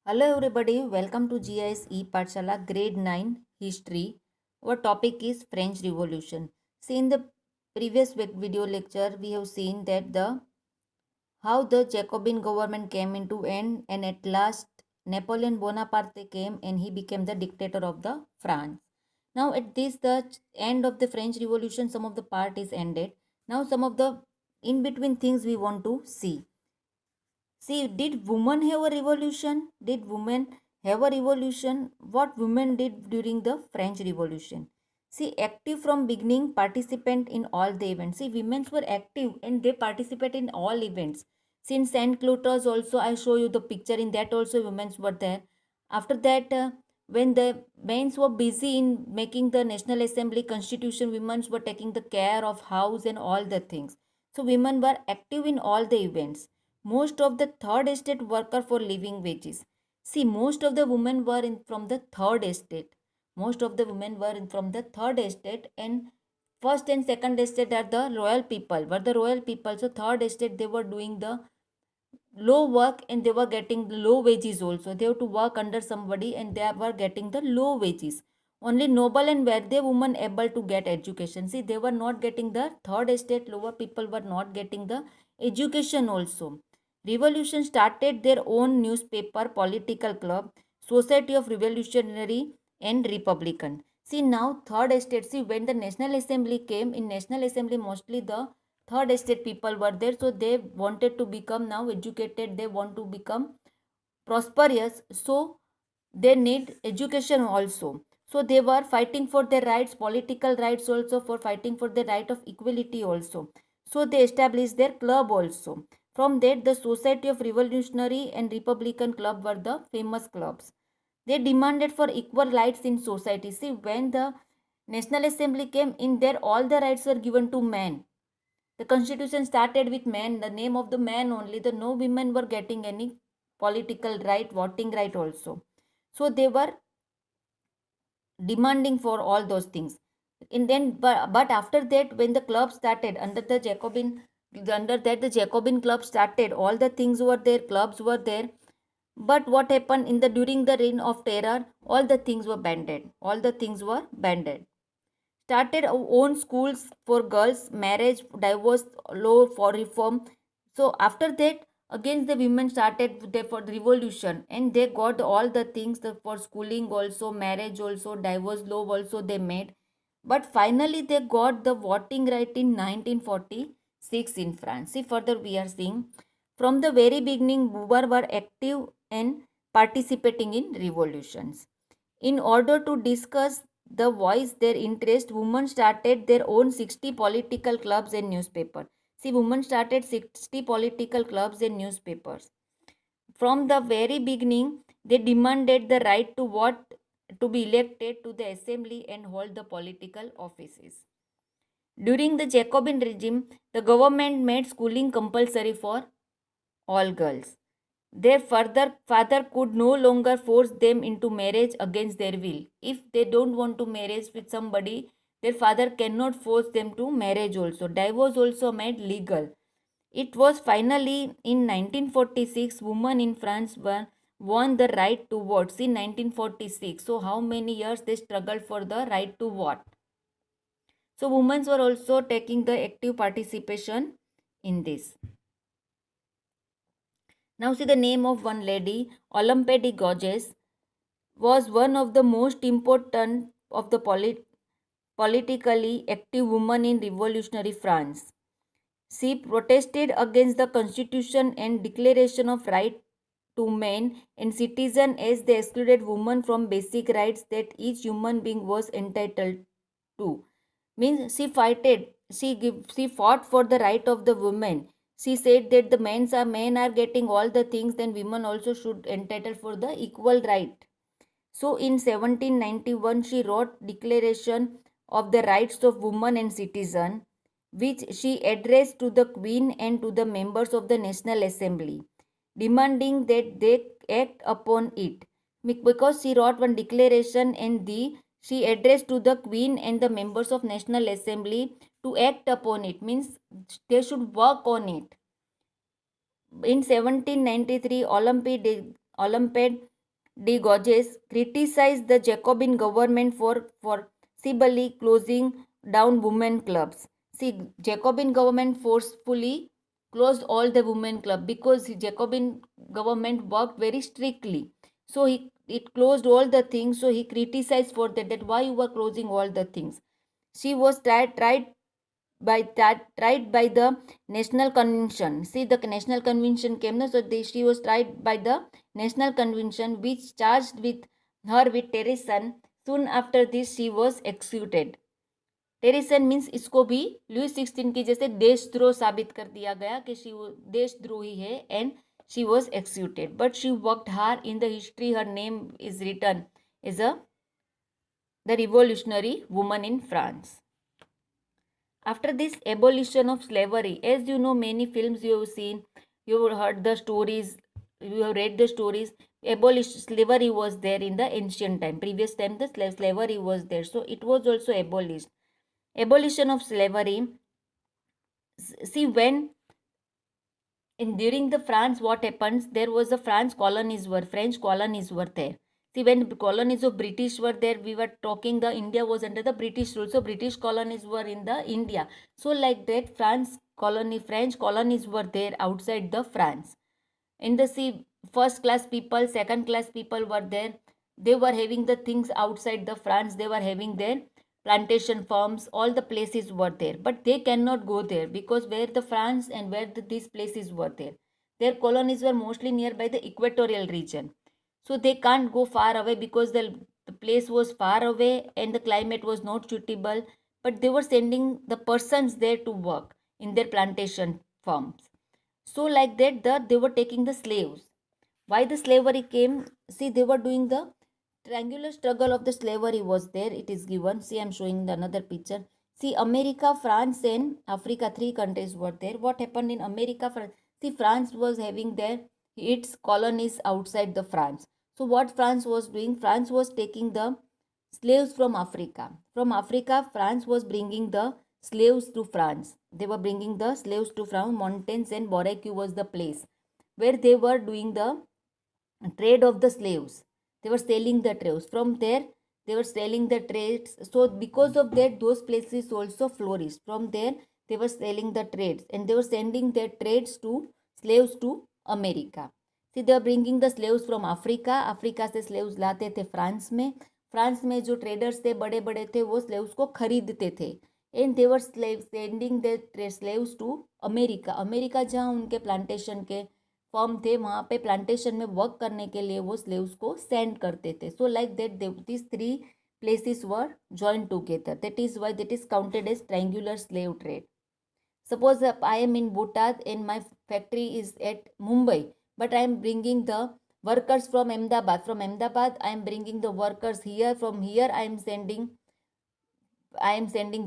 Hello everybody, welcome to GIS Pathshala Grade 9 History. Our topic is French Revolution. See, in the previous video lecture we have seen that the how the Jacobin government came into end, and at last Napoleon Bonaparte came and he became the dictator of the France. Now at this the end of the French Revolution, some of the part is ended. Now some of the in between things we want to see. See, did women have a revolution? Did women have a revolution? What women did during the French Revolution? See, active from beginning, participant in all the events. See, women were active and they participate in all events. Since Saint Clotilde also, I show you the picture. In that also, women were there. After that, when the men were busy in making the National Assembly Constitution, women were taking the care of house and all the things. So women were active in all the events. Most of the third estate worker for living wages. See, most of the women were in from the third estate. Most of the women were in from the third estate, and first and second estate are the royal people. Were the royal people. So third estate they were doing the low work and they were getting the low wages also. They have to work under somebody and they were getting the low wages. Only noble and wealthy women able to get education. See, they were not getting the third estate. Lower people were not getting the education also. Revolution started their own newspaper, political club, Society of Revolutionary and Republican. See, now third estate. See, when the National Assembly came, in National Assembly mostly the third estate people were there, so they wanted to become now educated, they want to become prosperous, so they need education also. So they were fighting for their rights, political rights also, for fighting for the right of equality also. So they established their club also. From that, the Society of Revolutionary and Republican Club were the famous clubs. They demanded for equal rights in society. See, when the National Assembly came in there, all the rights were given to men. The constitution started with men, the name of the man only. The no women were getting any political right, voting right also. So they were demanding for all those things. And then, but after that, when the club started under that the Jacobin club started, all the things were there, clubs were there. But what happened in the during the reign of terror? All the things were banned. All the things were banned. Started our own schools for girls, marriage, divorce, law for reform. So after that, again the women started for the revolution, and they got all the things for schooling also, marriage also, divorce law also they made. But finally they got the voting right in 1946 in France. See, further we are seeing from the very beginning, women were active and participating in revolutions. In order to discuss the voice their interest, women started their own 60 political clubs and newspapers. See, women started 60 political clubs and newspapers. From the very beginning, they demanded the right to vote, to be elected to the assembly and hold the political offices. During the Jacobin regime, the government made schooling compulsory for all girls. Their father could no longer force them into marriage against their will. If they don't want to marriage with somebody, their father cannot force them to marriage also. Divorce also made legal. It was finally in 1946 women in France won the right to vote. In 1946. So how many years they struggled for the right to vote. So women were also taking the active participation in this. Now see the name of one lady, Olympe de Gouges, was one of the most important of the politically active women in revolutionary France. She protested against the constitution and declaration of right to men and citizens as they excluded women from basic rights that each human being was entitled to. Means she fought for the right of the women. She said that the men are getting all the things, then women also should entitled for the equal right. So in 1791 she wrote Declaration of the Rights of Women and Citizen, which she addressed to the Queen and to the members of the National Assembly, demanding that they act upon it. Because she wrote one declaration and she addressed to the Queen and the members of National Assembly to act upon it, means they should work on it. In 1793, Olympe de Gauges criticized the Jacobin government for forcibly closing down women clubs. See, Jacobin government forcefully closed all the women club because Jacobin government worked very strictly. So it closed all the things. So he criticized for that why you were closing all the things. She was tried by the National Convention. See, the National Convention came, no? So she was tried by the National Convention, which charged with her with treason. Soon after this, she was executed. Tennyson means इसको भी Louis 16 की जैसे देशद्रोह साबित कर दिया गया कि शी देशद्रोही है and she was executed but she worked hard in the history her name is written is the revolutionary woman in France. After this abolition of slavery, as you know, many films you have seen, you have heard the stories, you have read the stories. Slavery was there in the ancient time. Previous time, the slavery was there, so it was also abolished. Abolition of slavery. See, when during the France, what happens? There was a French colonies were there. See, when colonies of British were there, we were talking the India was under the British rule. So British colonies were in the India. So like that, French colonies were there outside the France. In the sea, first class people, second class people were there. They were having the things outside the France. They were having their plantation farms. All the places were there. But they cannot go there because where the France and where these places were there. Their colonies were mostly nearby the equatorial region. So they can't go far away because the place was far away and the climate was not suitable. But they were sending the persons there to work in their plantation farms. So like that, they were taking the slaves. Why the slavery came? See, they were doing the triangular struggle of the slavery was there. It is given. See, I'm showing the another picture. See, America, France, and Africa, three countries were there. What happened in America? See, France was having its colonies outside the France. So what France was doing? France was taking the slaves from Africa. From Africa, France was bringing the slaves to France. They were bringing the slaves to France. Montaigne and Bordeaux was the place where they were doing the trade of the slaves. They were selling the trades. From there, they were selling the trades. So because of that, those places also flourished. From there, they were selling the trades and they were sending their trades to slaves to America. See, they were bringing the slaves from Africa. Africa से slaves लाते थे France में जो traders थे बड़े बड़े थे वो slaves को खरीदते थे and they were sending the slaves to America जहाँ उनके प्लांटेशन के फॉर्म थे वहाँ पे प्लांटेशन में वर्क करने के लिए वो स्लेव्स को सेंड करते थे. So like that this three places were joined together. That is why that is counted as triangular slave trade. Suppose I am in Botad and my factory is at Mumbai, but I am bringing the workers from Ahmedabad. From Ahmedabad, I am bringing the workers here. From here, I am sending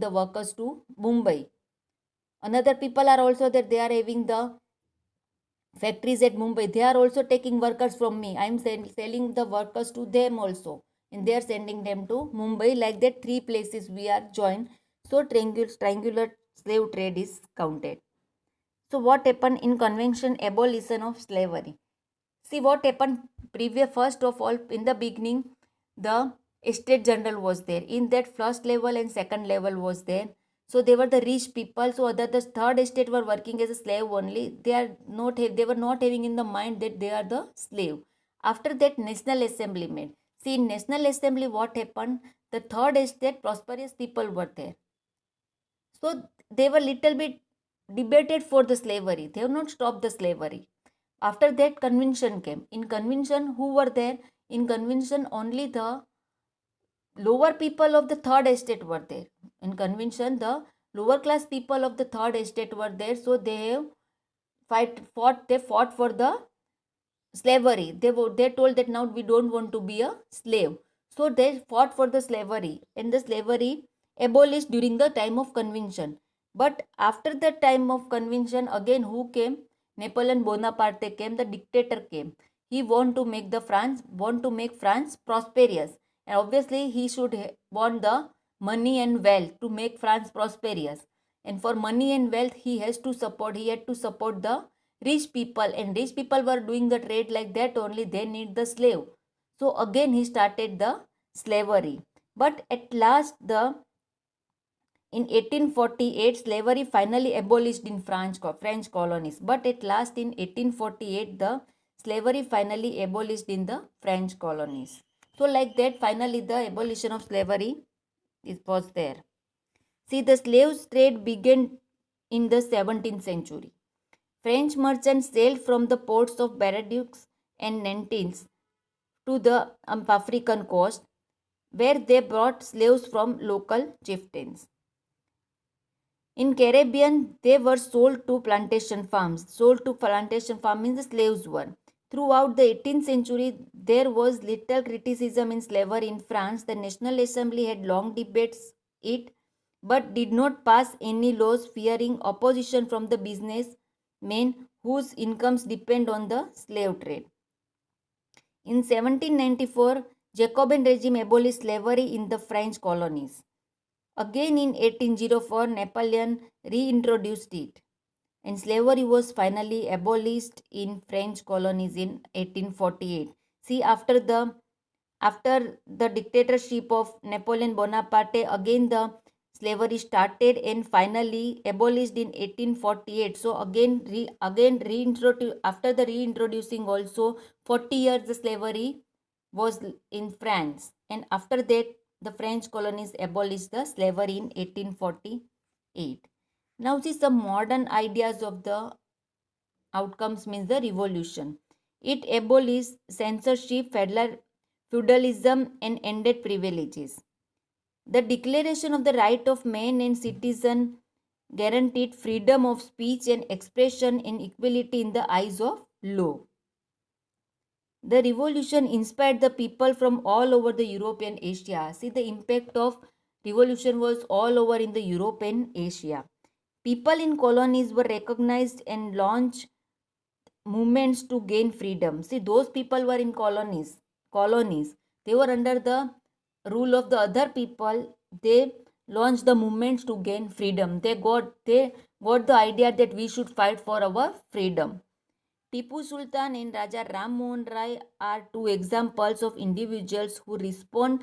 the workers to Mumbai. Another people are also that they are having the factories at Mumbai. They are also taking workers from me. I am selling the workers to them also, and they are sending them to Mumbai. Like that, three places we are joined. So triangular slave trade is counted. So what happened in convention abolition of slavery? See what happened first of all, in the beginning, the estate general was there. In that first level and second level was there. So they were the rich people. So the third estate were working as a slave only. They were not having in the mind that they are the slave. After that, National Assembly made. See, in National Assembly, what happened? The third estate, prosperous people were there. So they were little bit debated for the slavery. They have not stopped the slavery. After that, convention came. In convention, who were there? In convention, only the lower people of the third estate were there. In convention, the lower class people of the third estate were there. So they have fought for the slavery. They told that now we don't want to be a slave. So they fought for the slavery, and the slavery abolished during the time of convention. But after the time of convention, again who came? Napoleon Bonaparte came, the dictator came. He want to make France prosperous, and obviously he should want the money and wealth to make France prosperous. And for money and wealth, he had to support the rich people, and rich people were doing the trade like that only. They need the slave. So again he started the slavery. But at last in 1848 slavery finally abolished in French colonies. But at last in 1848 the slavery finally abolished in the French colonies. So like that finally the abolition of slavery was there. See, the slave trade began in the 17th century. French merchants sailed from the ports of Bordeaux and Nantes to the African coast, where they brought slaves from local chieftains. In Caribbean, they were sold to plantation farms. Sold to plantation farm means the slaves were. Throughout the 18th century, there was little criticism in slavery in France. The National Assembly had long debates it, but did not pass any laws fearing opposition from the businessmen whose incomes depend on the slave trade. In 1794, Jacobin regime abolished slavery in the French colonies. Again in 1804, Napoleon reintroduced it, and slavery was finally abolished in French colonies in 1848. See, after the dictatorship of Napoleon Bonaparte, again the slavery started and finally abolished in 1848. So again reintroduce, after the reintroducing also 40 years the slavery was in France, and after that the French colonies abolished the slavery in 1848. Now see some modern ideas of the outcomes means the revolution. It abolished censorship, feudalism, and ended privileges. The Declaration of the Right of Man and Citizen guaranteed freedom of speech and expression and equality in the eyes of law. The revolution inspired the people from all over the Europe and Asia. See, the impact of revolution was all over in the Europe and Asia. People in colonies were recognized and launched movements to gain freedom. See, those people were in colonies. They were under the rule of the other people. They launched the movements to gain freedom. They got the idea that we should fight for our freedom. Tipu Sultan and Raja Ram Mohan Rai are two examples of individuals who respond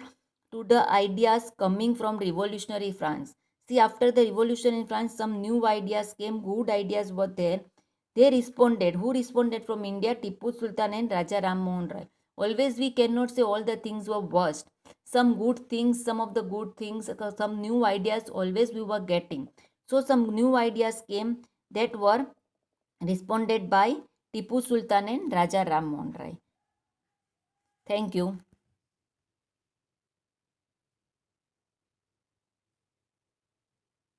to the ideas coming from revolutionary France. See, after the revolution in France, some new ideas came, good ideas were there. They responded. Who responded from India? Tipu Sultan and Raja Ram Mohan Rai. Always we cannot say all the things were worst. Some good things, some of the good things, some new ideas always we were getting. So some new ideas came that were responded by Tipu Sultan and Raja Ram Mohan Rai. Thank you.